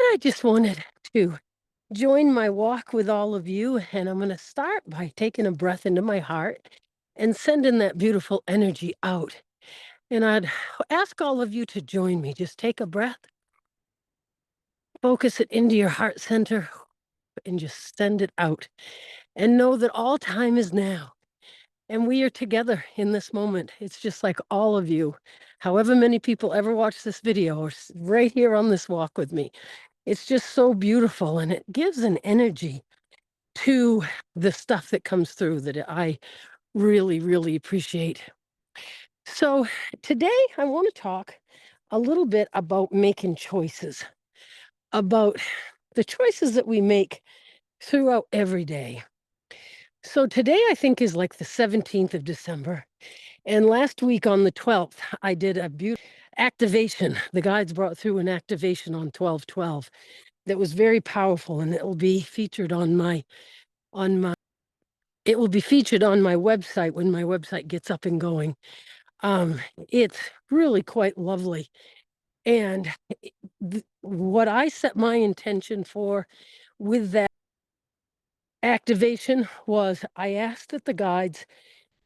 I just wanted to join my walk with all of you, and I'm going to start by taking a breath into my heart and sending that beautiful energy out. And I'd ask all of you to join me. Just take a breath, focus it into your heart center, and just send it out. And know that all time is now. And we are together in this moment. It's just like all of you, however many people ever watch this video, are right here on this walk with me. It's just so beautiful, and it gives an energy to the stuff that comes through that I really, really appreciate. So today I want to talk a little bit about making choices, about the choices that we make throughout every day. So today I think is like the 17th of December. And last week on the 12th, I did a beautiful activation. The guides brought through an activation on 12/12 that was very powerful, and it will be featured on my it will be featured on my website when my website gets up and going. It's really quite lovely. And what I set my intention for with that activation was I asked that the guides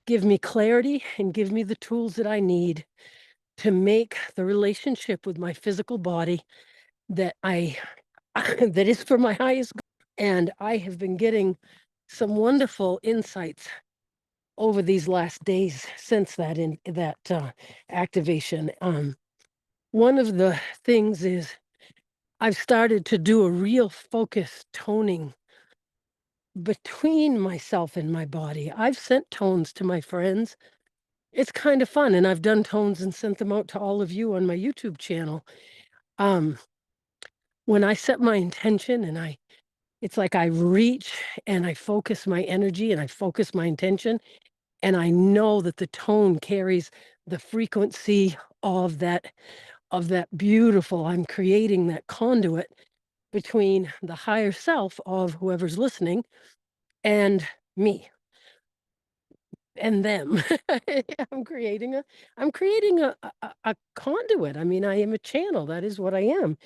give me clarity and give me the tools that I need to make the relationship with my physical body that I that is for my highest good. And I have been getting some wonderful insights over these last days since that activation. One of the things is I've started to do a real focus toning between myself and my body. I've sent tones to my friends. It's kind of fun, and I've done tones and sent them out to all of you on my YouTube channel. Um, when I set my intention and it's like I reach and I focus my energy and I focus my intention, and I know that the tone carries the frequency of that beautiful. I'm creating that conduit between the higher self of whoever's listening and me and them. I'm creating a I'm creating a conduit. I mean, I am a channel. That is what I am.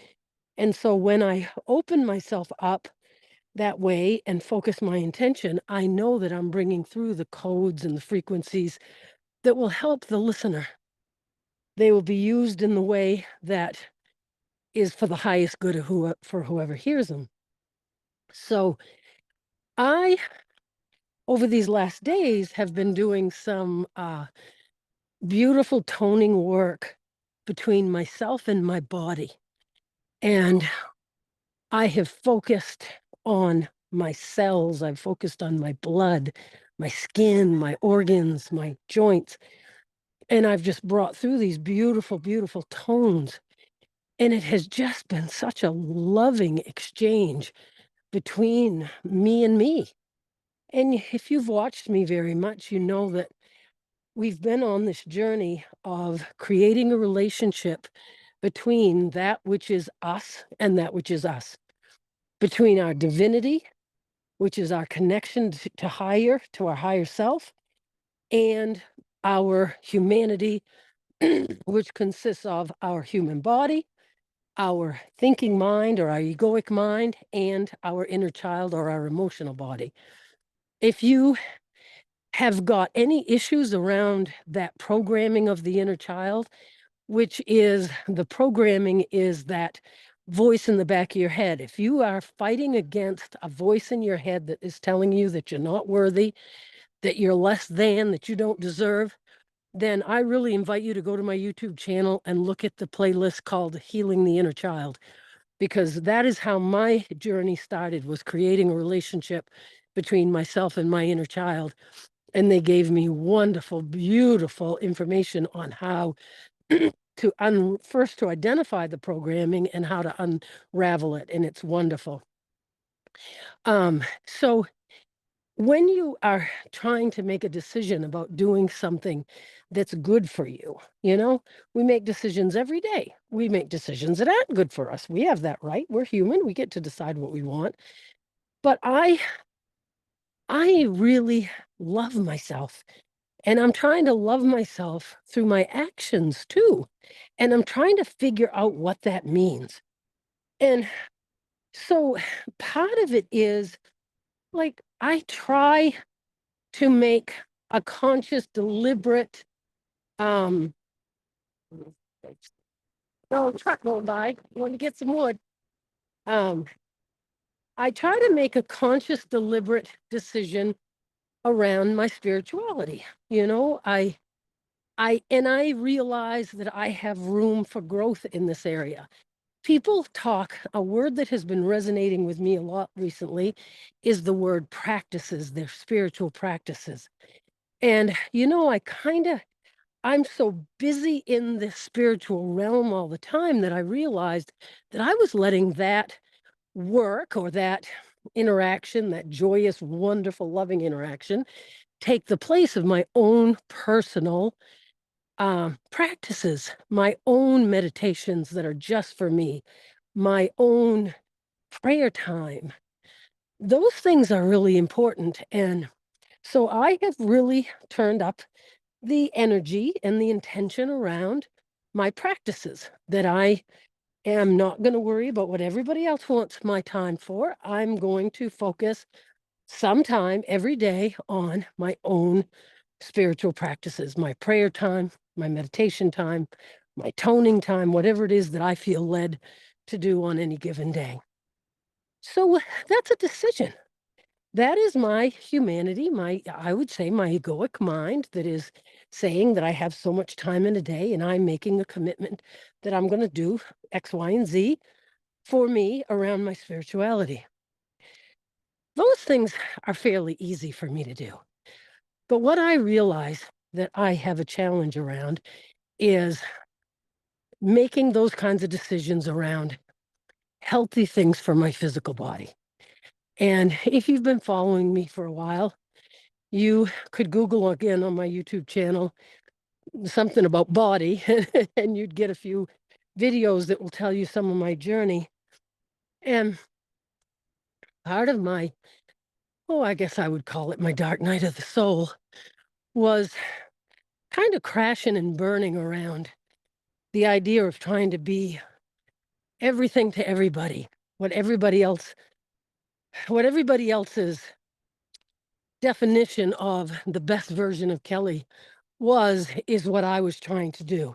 And so when I open myself up that way and focus my intention, I know that I'm bringing through the codes and the frequencies that will help the listener. They will be used in the way that is for the highest good of for whoever hears them. So I, over these last days, have been doing some beautiful toning work between myself and my body. And I have focused on my cells. I've focused on my blood, my skin, my organs, my joints. And I've just brought through these beautiful, beautiful tones. And it has just been such a loving exchange between me and me. And if you've watched me very much, you know that we've been on this journey of creating a relationship between that which is us and that which is us, between our divinity, which is our connection to our higher self, and our humanity, which consists of our human body, our thinking mind or our egoic mind, and our inner child or our emotional body. If you have got any issues around that programming of the inner child, which is the programming is that voice in the back of your head. If you are fighting against a voice in your head that is telling you that you're not worthy, that you're less than, that you don't deserve, then I really invite you to go to my YouTube channel and look at the playlist called Healing the Inner Child, because that is how my journey started, was creating a relationship between myself and my inner child. And they gave me wonderful, beautiful information on how first to identify the programming and how to unravel it. And it's wonderful. So when you are trying to make a decision about doing something that's good for you, we make decisions every day. We make decisions that aren't good for us. We have that right. We're human. We get to decide what we want. But I really love myself. And I'm trying to love myself through my actions too. And I'm trying to figure out what that means. And So part of it is like I try to make a conscious, deliberate, um, oh, truck going by. Want to get some wood. Um, I try to make a conscious, deliberate decision around my spirituality. I realize that I have room for growth in this area. People talk, a word that has been resonating with me a lot recently is the word practices, their spiritual practices. And, I'm so busy in the spiritual realm all the time that I realized that I was letting that work or that interaction, that joyous, wonderful, loving interaction, take the place of my own personal practices, my own meditations that are just for me, my own prayer time. Those things are really important. And so I have really turned up the energy and the intention around my practices that I am not going to worry about what everybody else wants my time for. I'm going to focus sometime every day on my own spiritual practices, my prayer time, my meditation time, my toning time, whatever it is that I feel led to do on any given day. So that's a decision. That is my humanity, I would say my egoic mind that is saying that I have so much time in a day and I'm making a commitment that I'm going to do X, Y, and Z for me around my spirituality. Those things are fairly easy for me to do. But what I realize that I have a challenge around is making those kinds of decisions around healthy things for my physical body. And if you've been following me for a while, you could Google again on my YouTube channel something about body, and you'd get a few videos that will tell you some of my journey. And part of my, oh, I guess I would call it my dark night of the soul, was kind of crashing and burning around the idea of trying to be everything to everybody, what everybody else, what everybody else's definition of the best version of Kelly is what I was trying to do.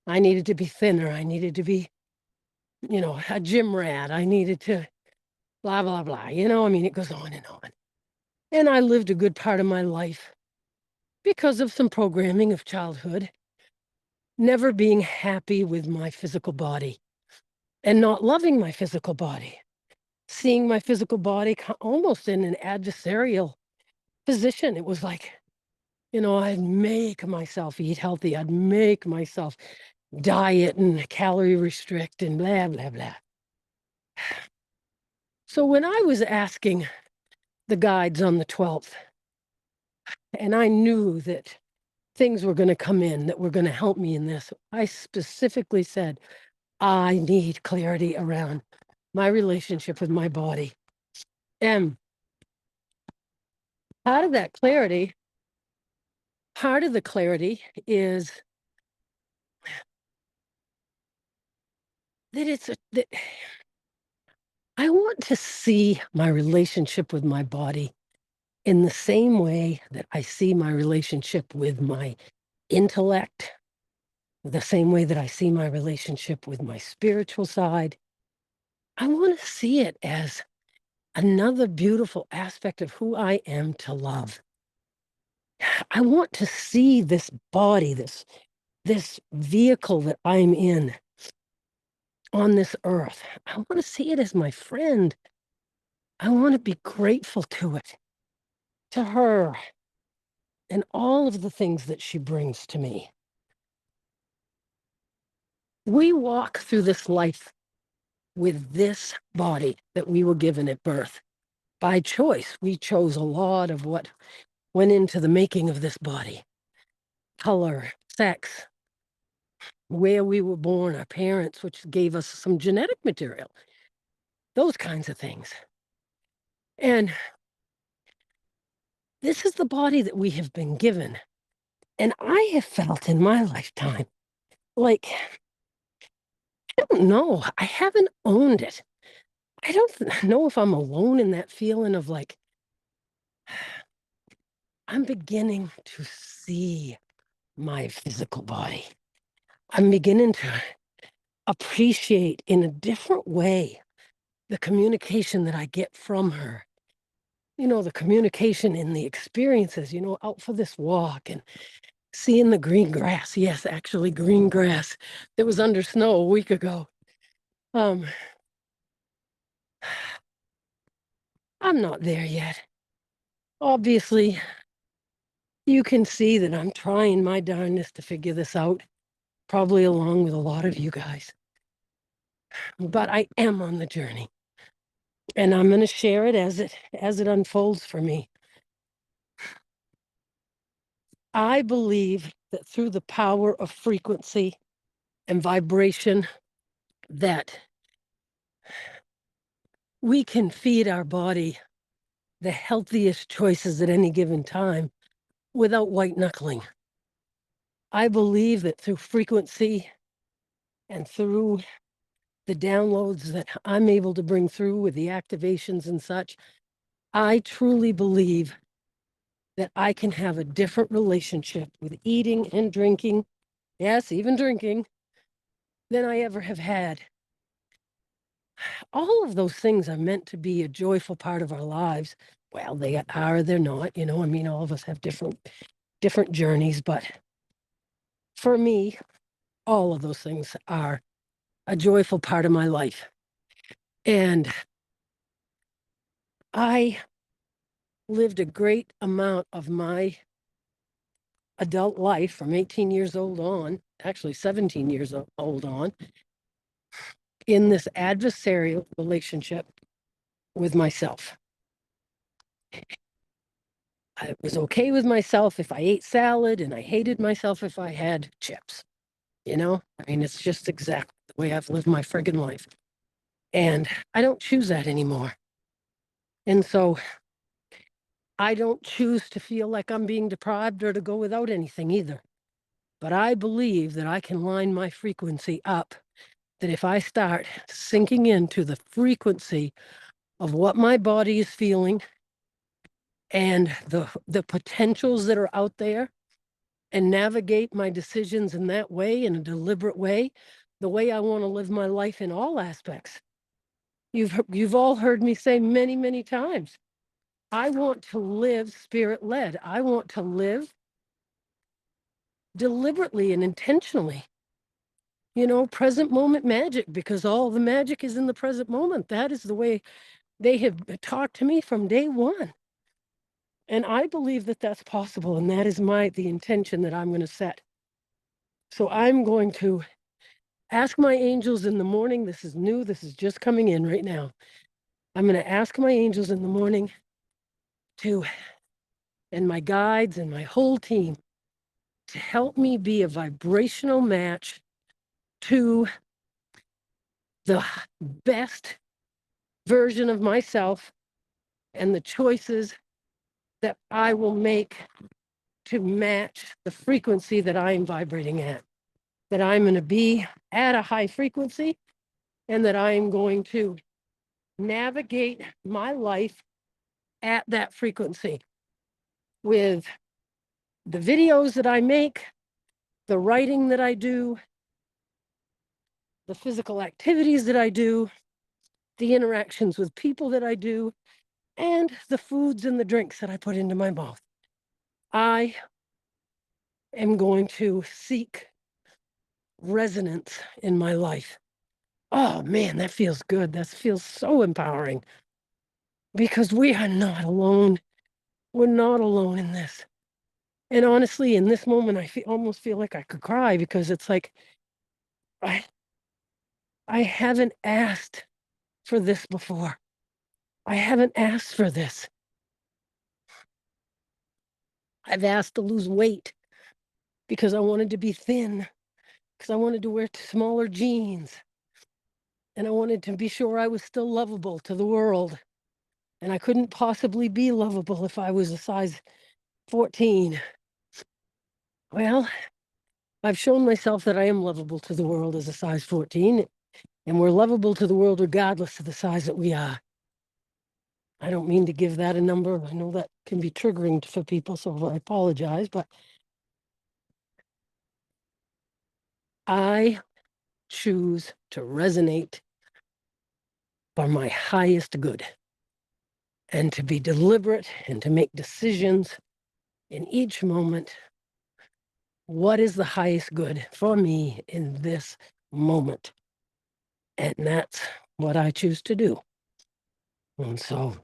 I needed to be thinner. I needed to be, a gym rat. I needed to blah, blah, blah. I mean, it goes on and on. And I lived a good part of my life because of some programming of childhood, never being happy with my physical body and not loving my physical body, seeing my physical body almost in an adversarial position. It was like, I'd make myself eat healthy. I'd make myself diet and calorie restrict and blah, blah, blah. So when I was asking the guides on the 12th, and I knew that things were going to come in that were going to help me in this, I specifically said, I need clarity around my relationship with my body. And part of that clarity, part of the clarity is that I want to see my relationship with my body in the same way that I see my relationship with my intellect, the same way that I see my relationship with my spiritual side. I want to see it as another beautiful aspect of who I am to love. I want to see this body, this vehicle that I'm in on this earth. I want to see it as my friend. I want to be grateful to it, to her, and all of the things that she brings to me. We walk through this life with this body that we were given at birth. By choice, we chose a lot of what went into the making of this body: color, sex, where we were born, our parents, which gave us some genetic material, those kinds of things. And this is the body that we have been given. And I have felt in my lifetime like, I don't know, I haven't owned it. I don't know if I'm alone in that feeling of like, I'm beginning to see my physical body. I'm beginning to appreciate in a different way the communication that I get from her. The communication and the experiences, out for this walk and seeing the green grass. Yes, actually, green grass that was under snow a week ago. Um, I'm not there yet. Obviously, you can see that I'm trying my darndest to figure this out, probably along with a lot of you guys. But I am on the journey, and I'm going to share it as it unfolds for me. I believe that through the power of frequency and vibration, that we can feed our body the healthiest choices at any given time without white knuckling. I believe that through frequency and through the downloads that I'm able to bring through with the activations and such, I truly believe that I can have a different relationship with eating and drinking, yes, even drinking, than I ever have had. All of those things are meant to be a joyful part of our lives. Well, they are, they're not, I mean, all of us have different journeys, but for me, all of those things are a joyful part of my life. And I lived a great amount of my adult life from 18 years old on, actually 17 years old on, in this adversarial relationship with myself. I was okay with myself if I ate salad, and I hated myself if I had chips. I mean, it's just exactly the way I've lived my friggin' life. And I don't choose that anymore. And so I don't choose to feel like I'm being deprived or to go without anything either. But I believe that I can line my frequency up, that if I start sinking into the frequency of what my body is feeling and the potentials that are out there, and navigate my decisions in that way, in a deliberate way, the way I want to live my life in all aspects. You've all heard me say many, many times, I want to live spirit-led. I want to live deliberately and intentionally. Present moment magic, because all the magic is in the present moment. That is the way they have talked to me from day one. And I believe that that's possible, and that is the intention that I'm going to set. So I'm going to ask my angels in the morning. This is new. This is just coming in right now. I'm going to ask my angels in the morning and my guides and my whole team to help me be a vibrational match to the best version of myself and the choices that I will make to match the frequency that I am vibrating at. That I'm going to be at a high frequency, and that I am going to navigate my life at that frequency with the videos that I make, the writing that I do, the physical activities that I do, the interactions with people that I do, and the foods and the drinks that I put into my mouth. I am going to seek resonance in my life. Oh man, that feels good. That feels so empowering, because we are not alone. We're not alone in this. And honestly, in this moment, I almost feel like I could cry, because it's like I I haven't asked for this before. I haven't asked for this. I've asked to lose weight because I wanted to be thin, because I wanted to wear smaller jeans, and I wanted to be sure I was still lovable to the world. And I couldn't possibly be lovable if I was a size 14. Well, I've shown myself that I am lovable to the world as a size 14. And we're lovable to the world regardless of the size that we are. I don't mean to give that a number. I know that can be triggering for people, so I apologize, but I choose to resonate for my highest good and to be deliberate and to make decisions in each moment. What is the highest good for me in this moment? And that's what I choose to do. And so,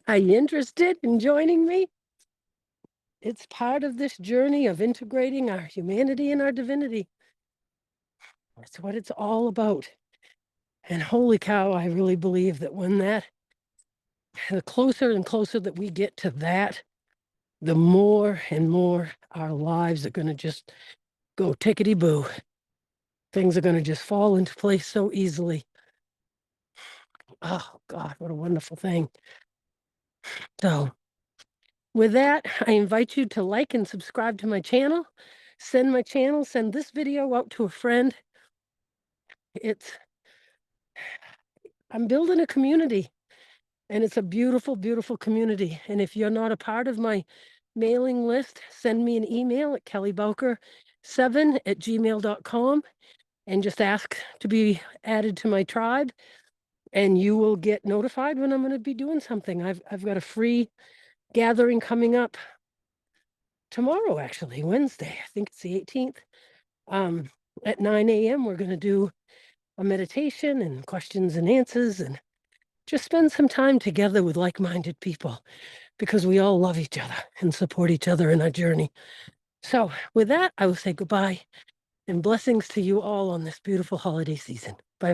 are you interested in joining me? It's part of this journey of integrating our humanity and our divinity. That's what it's all about. And holy cow, I really believe that the closer and closer that we get to that, the more and more our lives are going to just go tickety-boo. Things are going to just fall into place so easily. Oh, God, what a wonderful thing. So with that, I invite you to like and subscribe to my channel. Send this video out to a friend. I'm building a community, and it's a beautiful, beautiful community. And if you're not a part of my mailing list, send me an email at kellybowker7@gmail.com and just ask to be added to my tribe, and you will get notified when I'm going to be doing something. I've got a free gathering coming up tomorrow, actually, Wednesday. I think it's the 18th. At 9 a.m., we're going to do a meditation and questions and answers and just spend some time together with like-minded people because we all love each other and support each other in our journey. So with that, I will say goodbye and blessings to you all on this beautiful holiday season. Bye-bye.